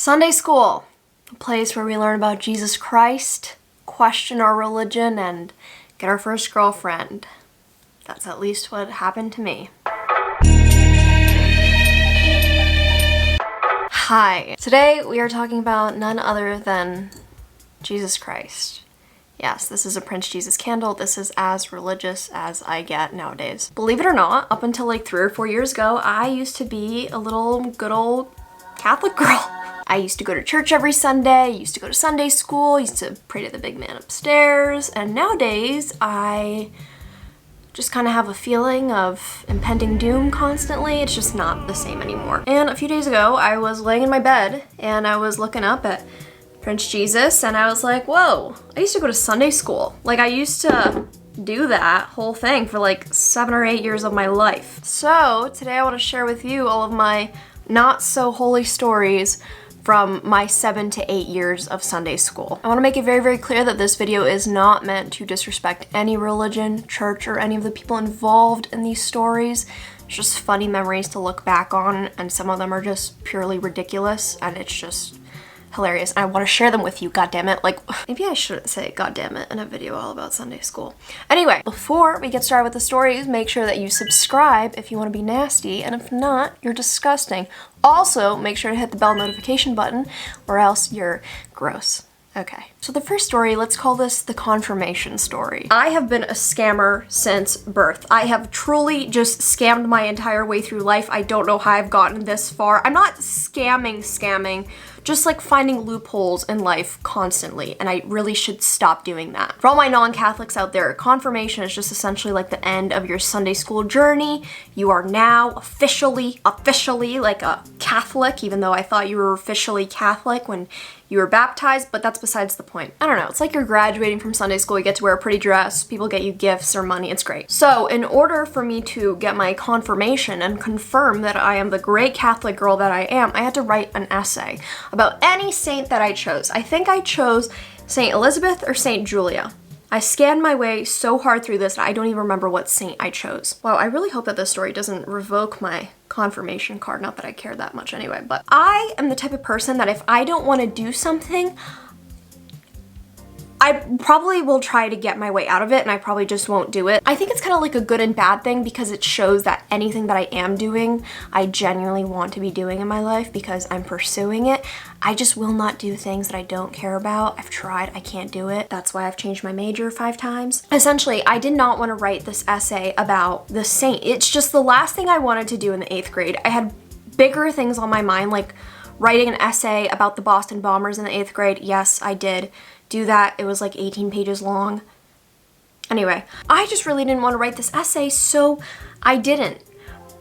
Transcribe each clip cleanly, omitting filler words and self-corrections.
Sunday school, a place where we learn about Jesus Christ, question our religion, and get our first girlfriend. That's at least what happened to me. Hi. Today we are talking about none other than Jesus Christ. Yes, this is a Prince Jesus candle. This is as religious as I get nowadays. Believe it or not, up until like 3 or 4 years ago, I used to be a little good old Catholic girl. I used to go to church every Sunday, used to go to Sunday school, used to pray to the big man upstairs, and nowadays I just kind of have a feeling of impending doom constantly. It's just not the same anymore. And a few days ago, I was laying in my bed and I was looking up at Prince Jesus and I was like, whoa, I used to go to Sunday school. Like, I used to do that whole thing for like 7 or 8 years of my life. So today I want to share with you all of my not so holy stories from my 7 to 8 years of Sunday school. I want to make it very, very clear that this video is not meant to disrespect any religion, church, or any of the people involved in these stories. It's just funny memories to look back on, and some of them are just purely ridiculous, and it's just hilarious. And I want to share them with you, goddammit. Like, maybe I shouldn't say goddammit in a video all about Sunday school. Anyway, before we get started with the stories, make sure that you subscribe if you want to be nasty, and if not, you're disgusting. Also, make sure to hit the bell notification button, or else you're gross. Okay, so the first story, let's call this the confirmation story. I have been a scammer since birth. I have truly just scammed my entire way through life. I don't know how I've gotten this far. I'm not scamming, just like finding loopholes in life constantly, and I really should stop doing that. For all my non-Catholics out there, confirmation is just essentially like the end of your Sunday school journey. You are now officially like a Catholic, even though I thought you were officially Catholic when you were baptized, but that's besides the point. I don't know, it's like you're graduating from Sunday school, you get to wear a pretty dress, people get you gifts or money, it's great. So in order for me to get my confirmation and confirm that I am the great Catholic girl that I am, I had to write an essay about any saint that I chose. I think I chose Saint Elizabeth or Saint Julia. I scanned my way so hard through this that I don't even remember what saint I chose. Wow, I really hope that this story doesn't revoke my confirmation card, not that I care that much anyway, but I am the type of person that if I don't want to do something, I probably will try to get my way out of it, and I probably just won't do it. I think it's kind of like a good and bad thing because it shows that anything that I am doing, I genuinely want to be doing in my life because I'm pursuing it. I just will not do things that I don't care about. I've tried, I can't do it. That's why I've changed my major 5 times. Essentially, I did not want to write this essay about the saint. It's just the last thing I wanted to do in the 8th grade. I had bigger things on my mind, like writing an essay about the Boston Bombers in the 8th grade. Yes, I did do that. It was like 18 pages long. Anyway, I just really didn't want to write this essay, so I didn't.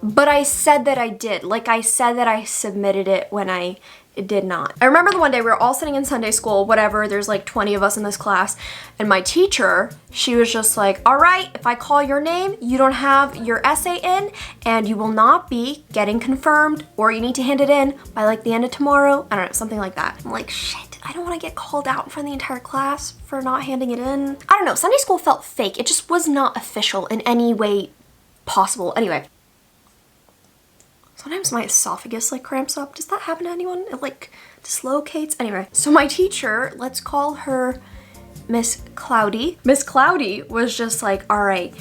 But I said that I did. Like, I said that I submitted it when I did not. I remember the one day we were all sitting in Sunday school, whatever, there's like 20 of us in this class, and my teacher, she was just like, all right, if I call your name, you don't have your essay in, and you will not be getting confirmed, or you need to hand it in by like the end of tomorrow. I don't know, something like that. I'm like, shit. I don't want to get called out in front of the entire class for not handing it in. I don't know, Sunday school felt fake. It just was not official in any way possible. Anyway, sometimes my esophagus like cramps up. Does that happen to anyone? It like dislocates. Anyway, so my teacher, let's call her Miss Cloudy. Miss Cloudy was just like, all right,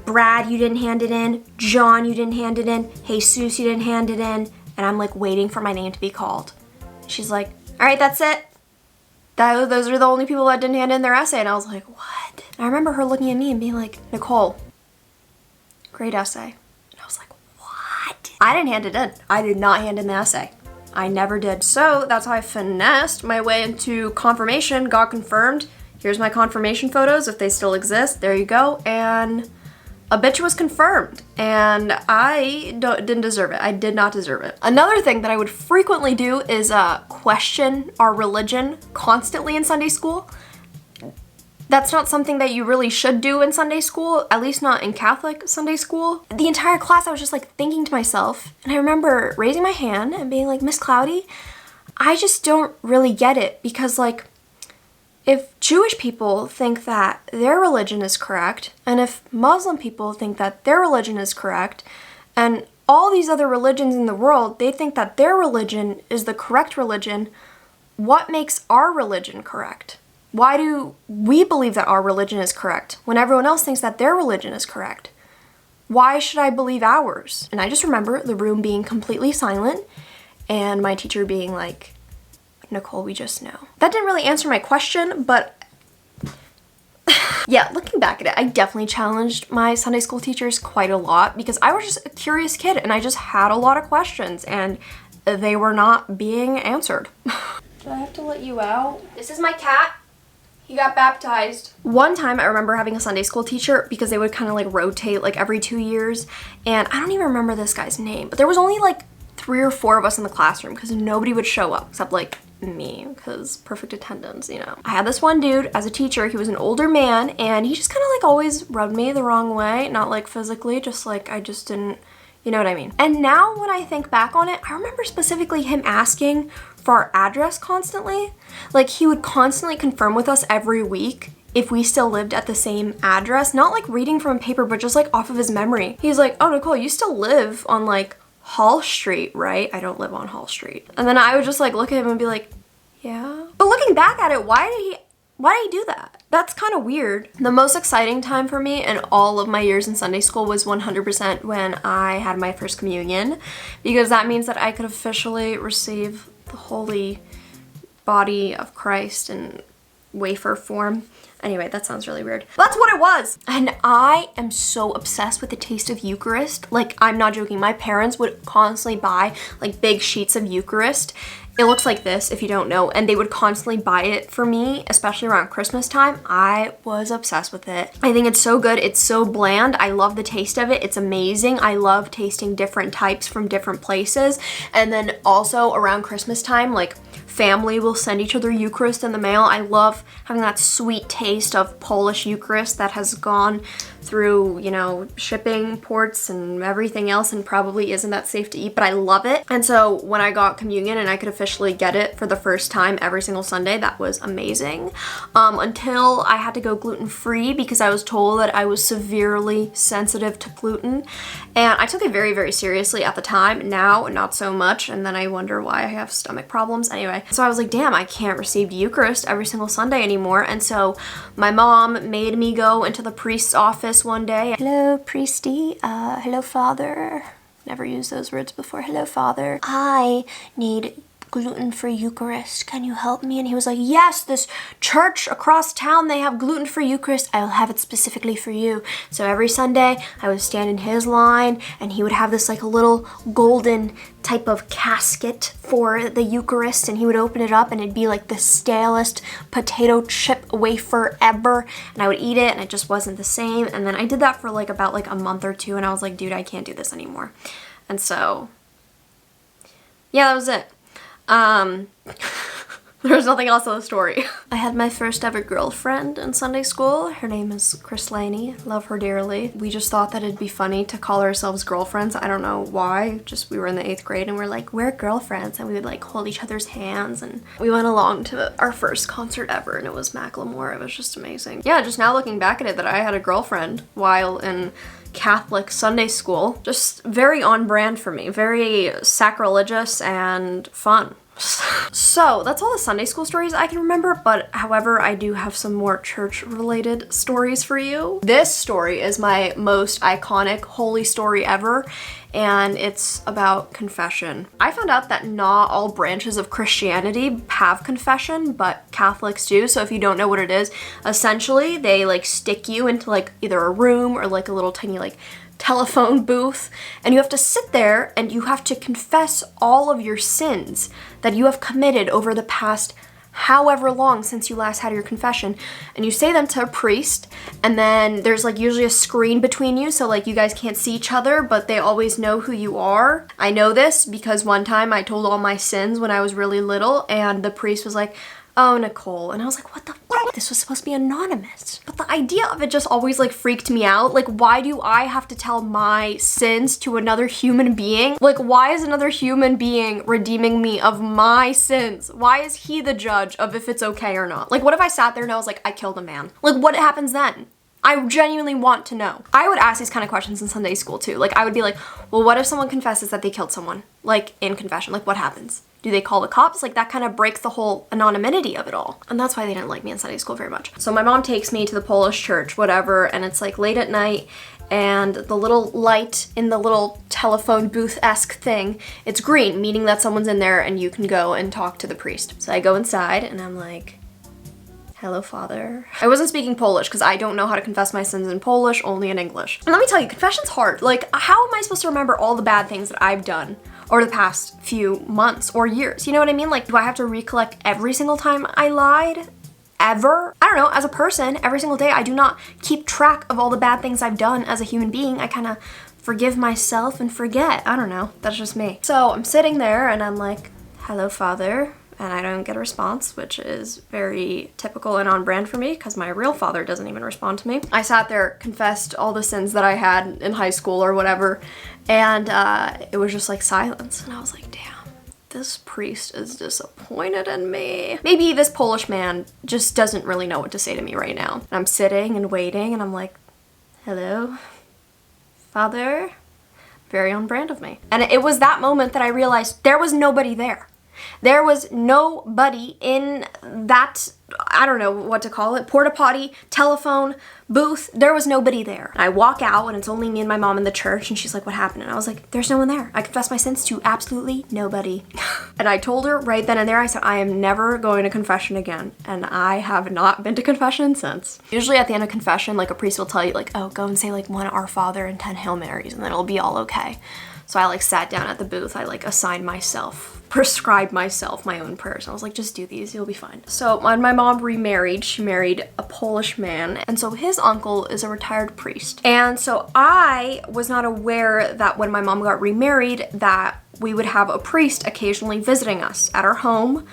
Brad, you didn't hand it in. John, you didn't hand it in. Jesus, you didn't hand it in. And I'm like waiting for my name to be called. She's like, all right, that's it. Those are the only people that didn't hand in their essay. And I was like, what? And I remember her looking at me and being like, Nicole, great essay. And I was like, what? I didn't hand it in. I did not hand in the essay. I never did. So that's how I finessed my way into confirmation, got confirmed. Here's my confirmation photos, if they still exist. There you go. And a bitch was confirmed, and I didn't deserve it. I did not deserve it. Another thing that I would frequently do is question our religion constantly in Sunday school. That's not something that you really should do in Sunday school, at least not in Catholic Sunday school. The entire class I was just like thinking to myself, and I remember raising my hand and being like, Miss Cloudy, I just don't really get it, because like, if Jewish people think that their religion is correct, and if Muslim people think that their religion is correct, and all these other religions in the world, they think that their religion is the correct religion. What makes our religion correct? Why do we believe that our religion is correct when everyone else thinks that their religion is correct? Why should I believe ours? And I just remember the room being completely silent and my teacher being like, Nicole, we just know. That didn't really answer my question, but yeah, looking back at it, I definitely challenged my Sunday school teachers quite a lot because I was just a curious kid and I just had a lot of questions and they were not being answered. Do I have to let you out? This is my cat. He got baptized. One time I remember having a Sunday school teacher because they would kind of like rotate like every 2 years. And I don't even remember this guy's name, but there was only like 3 or 4 of us in the classroom because nobody would show up except like me because perfect attendance, you know. I had this one dude as a teacher. He was an older man and he just kind of like always rubbed me the wrong way. Not like physically, just like I just didn't, you know what I mean? And now when I think back on it, I remember specifically him asking for our address constantly. Like he would constantly confirm with us every week if we still lived at the same address, not like reading from a paper, but just like off of his memory. He's like, oh, Nicole, you still live on like Hall Street, right? I don't live on Hall Street. And then I would just like look at him and be like, yeah. But looking back at it, why did he do that? That's kind of weird. The most exciting time for me in all of my years in Sunday school was 100% when I had my first communion, because that means that I could officially receive the holy body of Christ in wafer form. Anyway, that sounds really weird. That's what it was. And I am so obsessed with the taste of Eucharist. Like, I'm not joking. My parents would constantly buy like big sheets of Eucharist. It looks like this if you don't know, and they would constantly buy it for me, especially around Christmas time. I was obsessed with it. I think it's so good. It's so bland. I love the taste of it. It's amazing. I love tasting different types from different places. And then also around Christmas time, like family will send each other Eucharist in the mail. I love having that sweet taste of Polish Eucharist that has gone through, you know, shipping ports and everything else and probably isn't that safe to eat, but I love it. And so when I got communion and I could officially get it for the first time every single Sunday, that was amazing. Until I had to go gluten-free because I was told that I was severely sensitive to gluten. And I took it very, very seriously at the time. Now, not so much. And then I wonder why I have stomach problems. Anyway, so I was like, damn, I can't receive Eucharist every single Sunday anymore. And so my mom made me go into the priest's office one day. Hello, priesty. Hello, father. Never used those words before. Hello, father. I need gluten-free Eucharist. Can you help me? And he was like, yes, this church across town, they have gluten-free Eucharist. I'll have it specifically for you. So every Sunday I would stand in his line and he would have this like a little golden type of casket for the Eucharist, and he would open it up and it'd be like the stalest potato chip wafer ever, and I would eat it and it just wasn't the same. And then I did that for like about like a month or 2 and I was like, dude, I can't do this anymore. And so yeah, that was it. There's nothing else to the story. I had my first ever girlfriend in Sunday school. Her name is Chris Laney. Love her dearly. We just thought that it'd be funny to call ourselves girlfriends. I don't know why. Just we were in the 8th grade and we're like, we're girlfriends, and we would like hold each other's hands, and we went along to our first concert ever and it was Macklemore. It was just amazing. Yeah, just now looking back at it, that I had a girlfriend while in Catholic Sunday school. Just very on brand for me. Very sacrilegious and fun. So that's all the Sunday school stories I can remember, but however, I do have some more church related stories for you. This story is my most iconic holy story ever, and it's about confession. I found out that not all branches of Christianity have confession, but Catholics do. So if you don't know what it is, essentially they like stick you into like either a room or like a little tiny like telephone booth, and you have to sit there and you have to confess all of your sins that you have committed over the past however long since you last had your confession, and you say them to a priest, and then there's like usually a screen between you, so like you guys can't see each other, but they always know who you are. I know this because one time I told all my sins when I was really little, and the priest was like, oh, Nicole. And I was like, what the fuck? This was supposed to be anonymous. But the idea of it just always like freaked me out. Like, why do I have to tell my sins to another human being? Like, why is another human being redeeming me of my sins? Why is he the judge of if it's okay or not? Like, what if I sat there and I was like, I killed a man? Like, what happens then? I genuinely want to know. I would ask these kind of questions in Sunday school too. Like I would be like, well, what if someone confesses that they killed someone? Like in confession, like what happens? Do they call the cops? Like that kind of breaks the whole anonymity of it all. And that's why they didn't like me in Sunday school very much. So my mom takes me to the Polish church, whatever, and it's like late at night, and the little light in the little telephone booth-esque thing, it's green, meaning that someone's in there and you can go and talk to the priest. So I go inside and I'm like, hello, Father. I wasn't speaking Polish because I don't know how to confess my sins in Polish, only in English. And let me tell you, confession's hard. Like, how am I supposed to remember all the bad things that I've done over the past few months or years? You know what I mean? Like, do I have to recollect every single time I lied? Ever? I don't know, as a person, every single day, I do not keep track of all the bad things I've done as a human being. I kind of forgive myself and forget. I don't know, that's just me. So I'm sitting there and I'm like, hello, Father, and I don't get a response, which is very typical and on brand for me because my real father doesn't even respond to me. I sat there, confessed all the sins that I had in high school or whatever, and it was just like silence. And I was like, damn, this priest is disappointed in me. Maybe this Polish man just doesn't really know what to say to me right now. And I'm sitting and waiting and I'm like, hello, Father? Very on brand of me. And it was that moment that I realized there was nobody there. There was nobody in that, I don't know what to call it, porta potty, telephone, booth. There was nobody there. I walk out and it's only me and my mom in the church and she's like, what happened? And I was like, there's no one there. I confessed my sins to absolutely nobody. And I told her right then and there, I said, I am never going to confession again. And I have not been to confession since. Usually at the end of confession, like a priest will tell you like, oh, go and say like 1 Our Father and 10 Hail Marys and then it'll be all okay. So I like sat down at the booth. I like assigned myself, prescribed myself my own prayers. I was like, just do these, you'll be fine. So when my mom remarried, she married a Polish man. And so his uncle is a retired priest. And so I was not aware that when my mom got remarried that we would have a priest occasionally visiting us at our home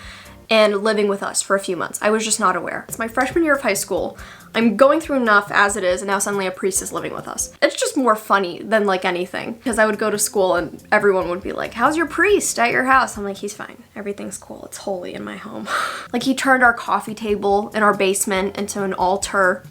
and living with us for a few months. I was just not aware. It's my freshman year of high school. I'm going through enough as it is, and now suddenly a priest is living with us. It's just more funny than like anything, because I would go to school and everyone would be like, how's your priest at your house? I'm like, he's fine. Everything's cool. It's holy in my home. Like he turned our coffee table in our basement into an altar.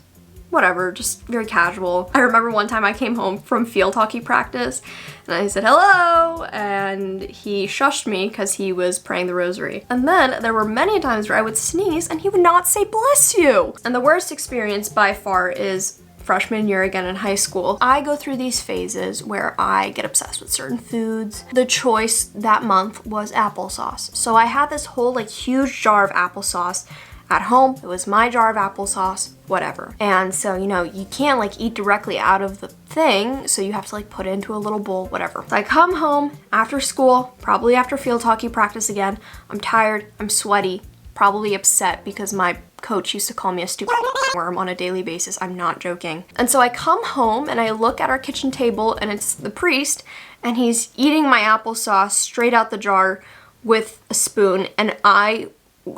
Whatever, just very casual. I remember one time I came home from field hockey practice and I said hello and he shushed me because he was praying the rosary. And then there were many times where I would sneeze and he would not say bless you. And the worst experience by far is freshman year again in high school. I go through these phases where I get obsessed with certain foods. The choice that month was applesauce. So I had this whole like huge jar of applesauce at home. It was my jar of applesauce, whatever. And so, you know, you can't like eat directly out of the thing, so you have to like put it into a little bowl, whatever. So I come home after school, probably after field hockey practice again. I'm tired, I'm sweaty, probably upset because my coach used to call me a stupid worm on a daily basis. I'm not joking. And so I come home and I look at our kitchen table and it's the priest and he's eating my applesauce straight out the jar with a spoon, and I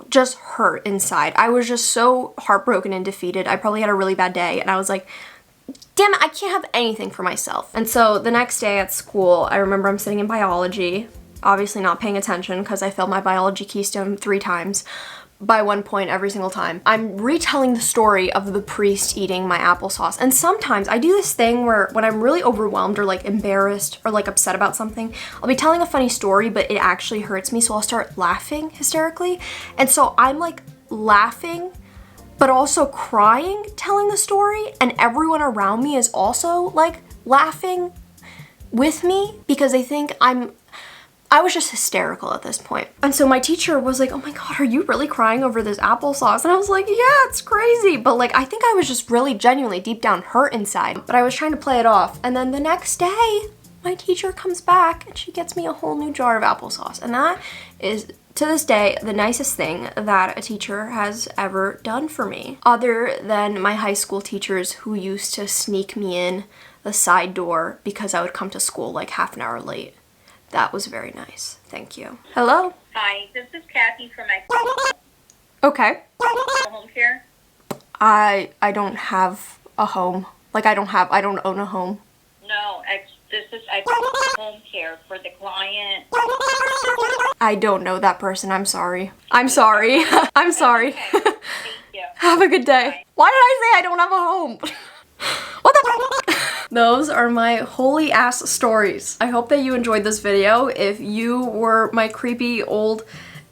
just hurt inside. I was just so heartbroken and defeated. I probably had a really bad day and I was like, damn it, I can't have anything for myself. And so the next day at school, I remember I'm sitting in biology, obviously not paying attention because I failed my biology keystone 3 times by 1 point every single time. I'm retelling the story of the priest eating my applesauce. And sometimes I do this thing where when I'm really overwhelmed or like embarrassed or like upset about something, I'll be telling a funny story, but it actually hurts me. So I'll start laughing hysterically. And so I'm like laughing, but also crying, telling the story. And everyone around me is also like laughing with me because they think I was just hysterical at this point. And so my teacher was like, oh my God, are you really crying over this applesauce? And I was like, yeah, it's crazy. But like, I think I was just really genuinely deep down hurt inside, but I was trying to play it off. And then the next day, my teacher comes back and she gets me a whole new jar of applesauce. And that is, to this day, the nicest thing that a teacher has ever done for me, other than my high school teachers who used to sneak me in the side door because I would come to school like half an hour late. That was very nice. Thank you. Hello? Hi, this is Kathy from my Okay. home care. I don't have a home. Like I don't own a home. No, this is home care for the client. I don't know that person. I'm sorry. I'm sorry. I'm sorry. Okay. Thank you. Have a good day. Bye. Why did I say I don't have a home? Those are my holy ass stories. I hope that you enjoyed this video. If you were my creepy old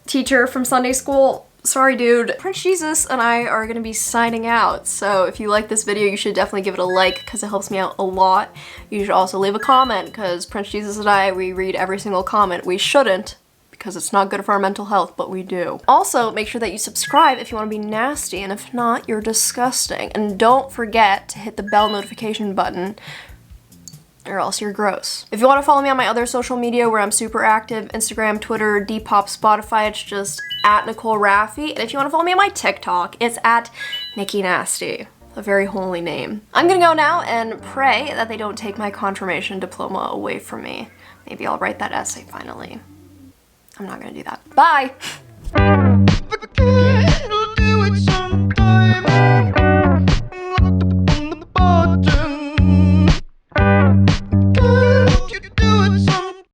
teacher from Sunday school, sorry dude. Prince Jesus and I are gonna be signing out, so if you like this video, you should definitely give it a like because it helps me out a lot. You should also leave a comment because Prince Jesus and I, we read every single comment. We shouldn't because it's not good for our mental health, but we do. Also, make sure that you subscribe if you want to be nasty, and if not, you're disgusting. And don't forget to hit the bell notification button or else you're gross. If you want to follow me on my other social media where I'm super active, Instagram, Twitter, Depop, Spotify, it's just at Nicole Rafiee. And if you want to follow me on my TikTok, it's at Nikki Nasty. A very holy name. I'm gonna go now and pray that they don't take my confirmation diploma away from me. Maybe I'll write that essay finally. I'm not gonna do that. Bye!